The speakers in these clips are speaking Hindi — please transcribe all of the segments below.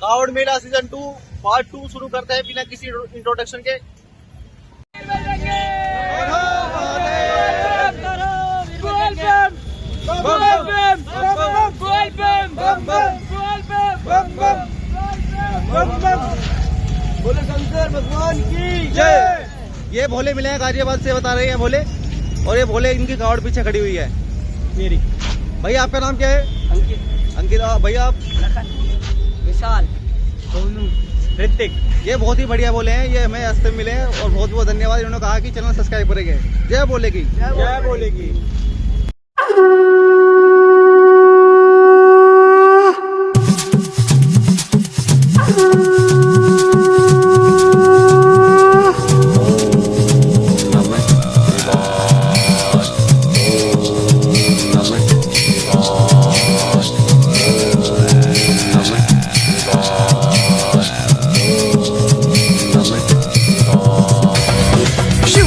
कावड़ मेला सीजन 2 पार्ट 2 शुरू करते हैं बिना किसी इंट्रोडक्शन के। बोले शंकर भगवान की जय। ये भोले मिले हैं गाजियाबाद से, बता रहे हैं भोले, और ये भोले इनकी कावड़ पीछे खड़ी हुई है मेरी। भैया आपका नाम क्या है? अंकित। अंकित। भैया आप? विशाल, सोनू, ऋतिक। ये बहुत ही बढ़िया बोले हैं, ये हमें रास्ते में मिले हैं और बहुत बहुत धन्यवाद। इन्होंने कहा कि चैनल सब्सक्राइब करेंगे। जय बोले की जय बोले की।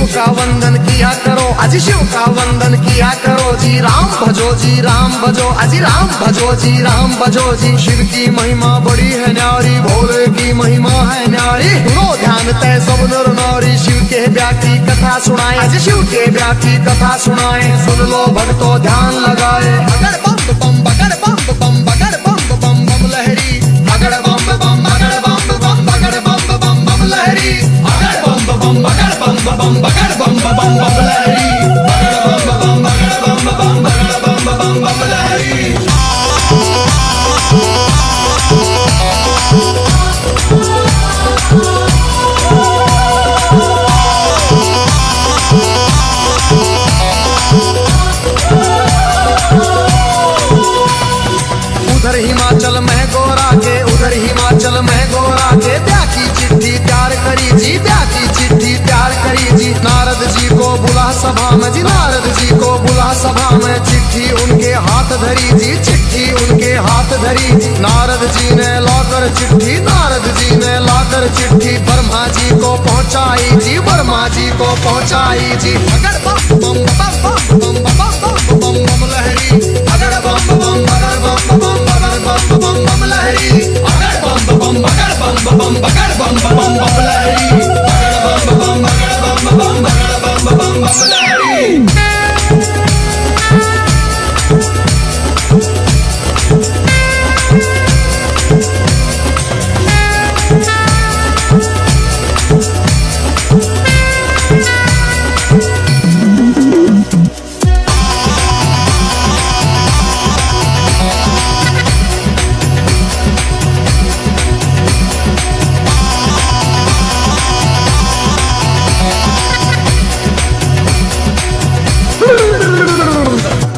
का वंदन किया करो, अजी शिव का वंदन किया करो जी। राम भजो जी, राम भजो, अजी राम भजो जी, राम भजो जी। शिव की महिमा बड़ी है न्यारी, भोले की महिमा है न्यारी। सुनो ध्यान तय सब नर नारी, शिव के ब्याह की कथा सुनाए, अजी शिव के ब्याह की कथा सुनाए। सुन लो भक्तों ध्यान लगाए। अगर बम बम बगड़ बम बम बगड़ बम बम बम लहरी, अगर बम बम बगड़ बम बम बगड़ बम बम बम लहरी, अगर बम बम बगड़ बम बम बगड़ बम बम बम लहरी, बगड़ बम बगड़ बम बम बगड़ बम बम लहरी। उधर हिमाचल में गोरा के, उधर हिमाचल में गोरा के ब्याह की चिट्ठी तैयार करी जी, ब्याह की चिट्ठी तैयार करी जी। नारद जी को बुला सभा में जी, नारद जी को बुला सभा में। चिट्ठी उनके हाथ धरी जी, चिट्ठी उनके हाथ धरी जी। नारद जी ने लाकर चिट्ठी, नारद जी ने लाकर चिट्ठी ब्रह्मा जी को पहुंचाई जी, ब्रह्मा जी को पहुंचाई जी। अगर बम बम बम बम बम बम बम बम लहरी, अगर बम बम बगड़ बम बम बगड़ बम बम बम लहरी, अगर बम बम बगड़ बम बम बगड़ बम बम बम लहरी, अगर बम बम बगड़ बम बम बगड़ बम बम बम लहरी।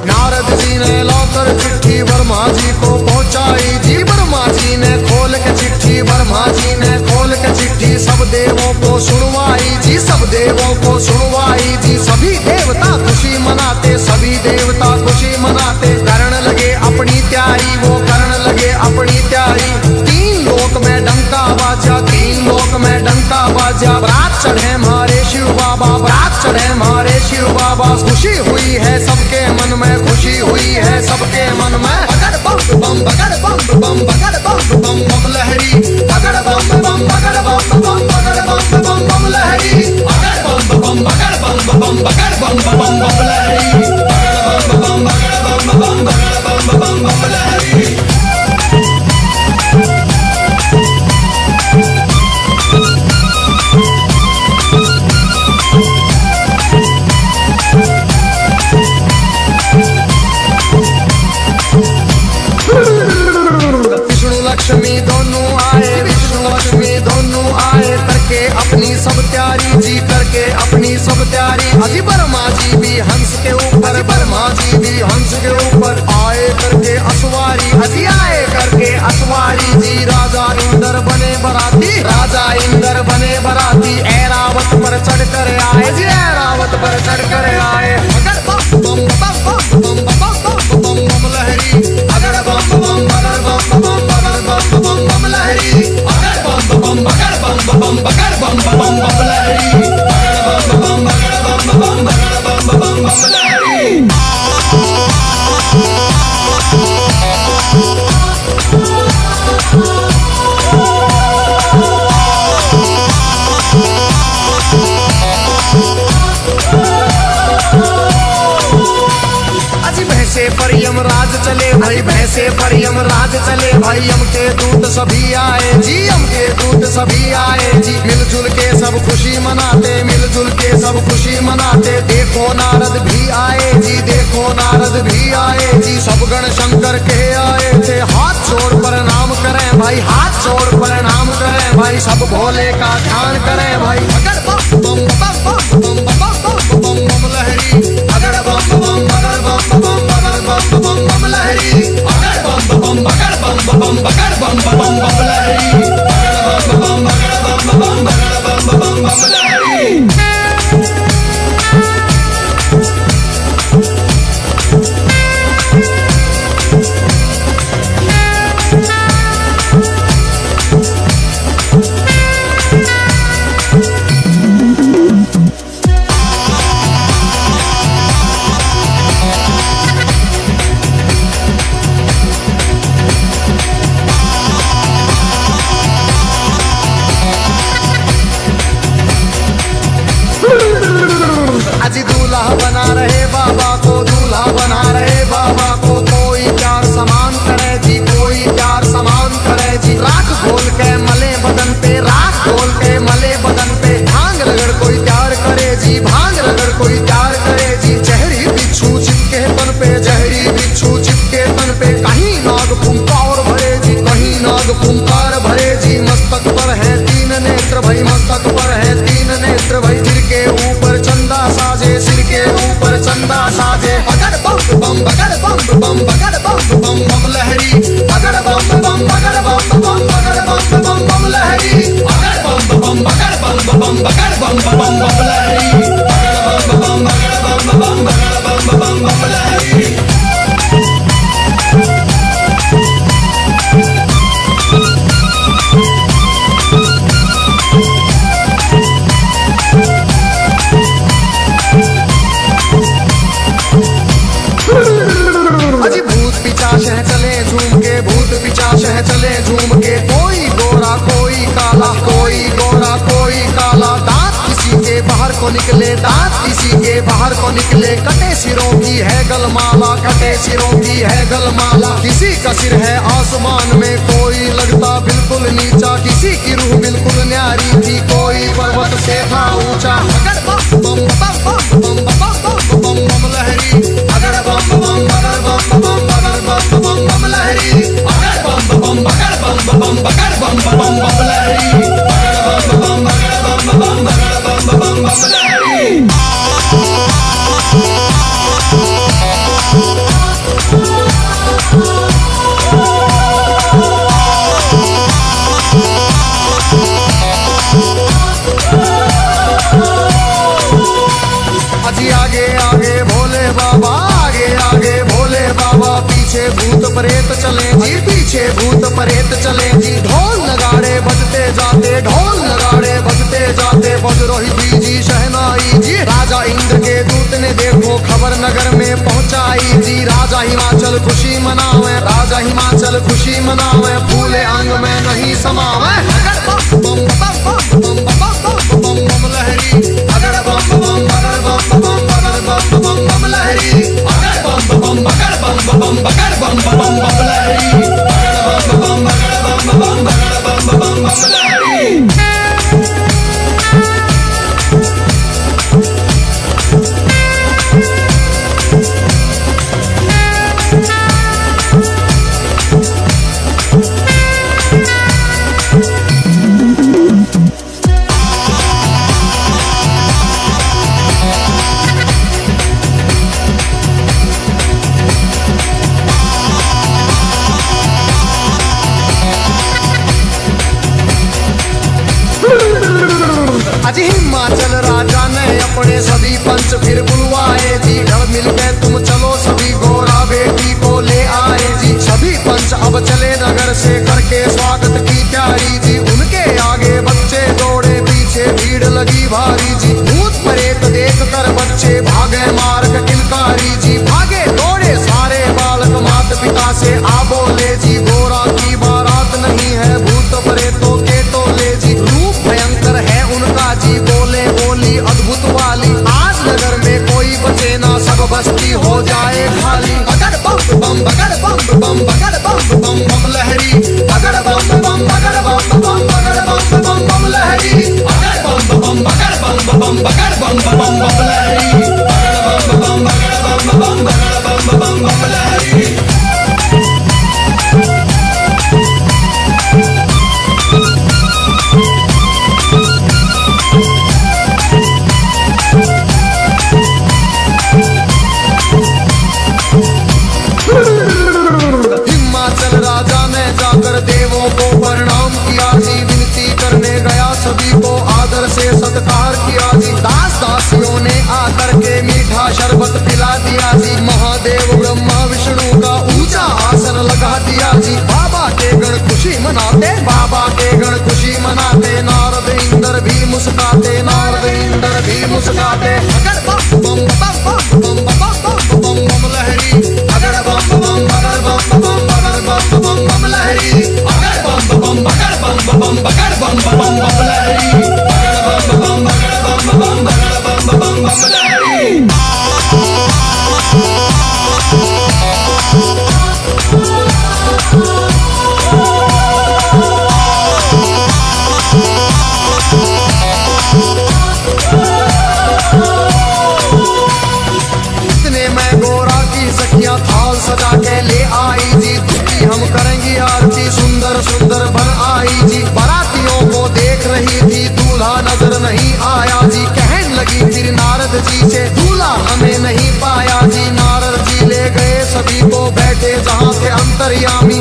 नारद जी ने लाकर चिट्ठी ब्रह्मा जी को पहुंचाई जी, ब्रह्मा जी ने खोल के चिट्ठी, ब्रह्मा जी ने खोल के चिट्ठी सब देवों को सुनवाई जी, सब देवों को सुनवाई जी। सभी देवता खुशी मनाते, सभी देवता खुशी मनाते। करण लगे अपनी तैयारी, वो करण लगे अपनी तैयारी। तीन लोक में डंका बाजा, तीन लोक में डंका बाजा। बरात चढ़े हमारे शिव बाबा, बरात चढ़े हमारे शिव बाबा। खुशी हुई है सबके मन में, खुशी हुई है सबके मन में। बगड़ बम बम बगड़ बम बम बगड़ बम बम बम लहरी, बगड़ बम बम बगड़ बम बम बगड़ बम बम बम लहरी, बगड़ बम बम बगड़ बम बम बगड़ बम बम बम लहरी, बगड़ बम बगड़ बम बम बगड़ बम बम लहरी। विष्णु लक्ष्मी दोनों आए, विष्णु लक्ष्मी दोनों आए। करके अपनी सब तैयारी जी, करके अपनी सब तैयारी। अजी ब्रह्मा जी भी हंस के ऊपर, ब्रह्मा जी भी हंस के ऊपर आए करके असवारी, अजी आए करके असवारी जी। राजा इंद्र बने बराती, राजा इंद्र बने बराती। ऐरावत पर चढ़ कर आए जी, ऐरावत पर चढ़ कर आए। अगर बम बम बम बम बम बम बम बम लहरी, अगर बम बम बगड़ बम बम बगड़ बम बम बम लहरी, अगर बम बम बगड़ बम बम बगड़ बम बम बम लहरी, अगर बम बम बगड़ बम बम बगड़ बम बम बम लहरी। भैंसे पर यमराज चले भाई, यम के दूत सभी आए जी, यम के दूत सभी आए जी। मिलजुल के सब खुशी मनाते, मिलजुल के सब खुशी मनाते। देखो नारद भी आए जी, देखो नारद भी आए जी। सब गण शंकर के आए थे, हाथ जोड़ प्रणाम करें भाई, हाथ जोड़ प्रणाम करें भाई। सब भोले का ध्यान करें भाई। अगर बम बम बम बम बम बम बम बम लहरी, अगर बम बम अगर बम बम अगर बम बम बम लहरी, अगर बम बम अगर बम बम अगर बम बम बम लहरी, अगर बम बम अगर बम बम अगर बम बम बम लहरी। दूल्हा बना रहे बाबा को, दूल्हा बना रहे बाबा को। कोई प्यार समान करे जी, कोई प्यार समान करे जी। राख घोल के मले बदन पे, राख घोल के मले बदन पे। भांग रगड़ कोई प्यार करे जी, भांग रगड़ कोई प्यार करे जी। जहरी बिच्छू चिपके तन पे, जहरी बिच्छू चिपके तन पे। कहीं नाग फुंकार भरे जी, कहीं नाग फुंकार भरे जी। मस्तक पर है तीन नेत्र भाई, मस्तक पर है तीन नेत्र भाई। सिर के ऊपर चंदा साजे, सिर के ऊपर चंदा साजे। अगर बम बम अगर बम बम अगर बम बम बम लहरी, अगर बम बम अगर बम बम अगर बम बम बम लहरी, अगर बम बम अगर बम बम अगर बम बम बम लहरी, अगर बम बम अगर बम बम अगर बम बम बम लहरी। पिचाश है चले झूम के, भूत पिचाश है चले झूम के। कोई गोरा कोई काला, कोई गोरा कोई काला। दांत किसी के बाहर को निकले, दांत किसी के बाहर को निकले। कटे सिरों की है गलमाला, कटे सिरों की है गलमाला। किसी का सिर है आसमान में, कोई लगता बिल्कुल नीचा। किसी की रूह बिल्कुल न्यारी थी, कोई पर्वत से था ऊंचा। अगर बम बम बम बम बम बम बम लहरी, अगर बम बम अगर बम बम अगर बम बम बम लहरी, अगर बम बम अगर बम बम अगर बम बम बम लहरी, अगर बम बम अगर बम बम अगर बम बम बम लहरी। अजी आगे आगे भोले बाबा, आगे आगे भोले बाबा। पीछे भूत प्रेत चले जी, पीछे भूत प्रेत चले जी। ढोल नगाड़े बजते जाते, ढोल नगाड़े बजते जाते। बजरोही बीजी शहनाई जी। राजा इंद्र के दूत ने देखो खबर नगर में पहुंचाई जी। राजा हिमाचल खुशी मनावे, राजा हिमाचल खुशी मनावे। फूले अंग में नहीं समावे। अगर बम बम बम बम बम बम बम लहरी, अगर बम बम अगर बम बम अगर बम बम बम लहरी, अगर बम बम अगर बम बम अगर बम बम बम लहरी, अगर बम बम अगर बम बम अगर बम बम बम लहरी। अजी हिमाचल राजा ने अपने सभी पंच फिर बुलवाए जी। ढल मिलके तुम चलो सभी गोरा बेटी को ले आए जी। सभी पंच अब चले नगर से करके स्वागत की तैयारी जी। उनके आगे बच्चे दौड़े, पीछे भीड़ लगी भारी जी। भूत प्रेत देख कर बच्चे भागे मार्ग किलकारी जी। भागे दौड़े सारे बालक माता पिता से आ बोले जी। गोरा की बारात नहीं है, भूत प्रेतों के टोले जी। रूप भयंकर है उनका जी, बोले बोली अद्भुत वाली। आज नगर में कोई बचे ना, सब बस्ती हो जाए बम बम बम लहरी, बगड़ बम बम बगड़ बम बम बगड़ बम बम लहरी। हिमाचल राजा ने जाकर देवों को प्रणाम किया जी, विनती करने गया सभी को आदर से सत्कार किया जी। दास दासियों ने आकर के मीठा शरबत पिला दिया जी। महादेव ब्रह्मा विष्णु का ऊंचा आसन लगा दिया जी। बाबा के गण खुशी मनाते, बाबा के गण खुशी मनाते। नारद इंद्र भी मुस्काते, नारद इंद्र भी मुस्काते। अगर बम बम बम बम बम बम बम बम लहरी, अगर बम बम बगड़ बम बम बगड़ बम बम बम लहरी, अगर बम बम बगड़ बम बम बगड़ बम बम बम लहरी, अगर बम बम बगड़ बम बम बगड़ बम बम बम लहरी। इतने में गोरा की सखियां थाल सजा के ले आई जी। दुखी हम करेंगी आरती, सुंदर सुंदर बन आई जी। बारातियों को देख रही थी, दूल्हा नजर नहीं आया जी। कहने लगी फिर नारद जी से, दूल्हा हमें नहीं पाया जी। नारद जी ले गए सभी को, बैठे जहाँ थे अंतर्यामी।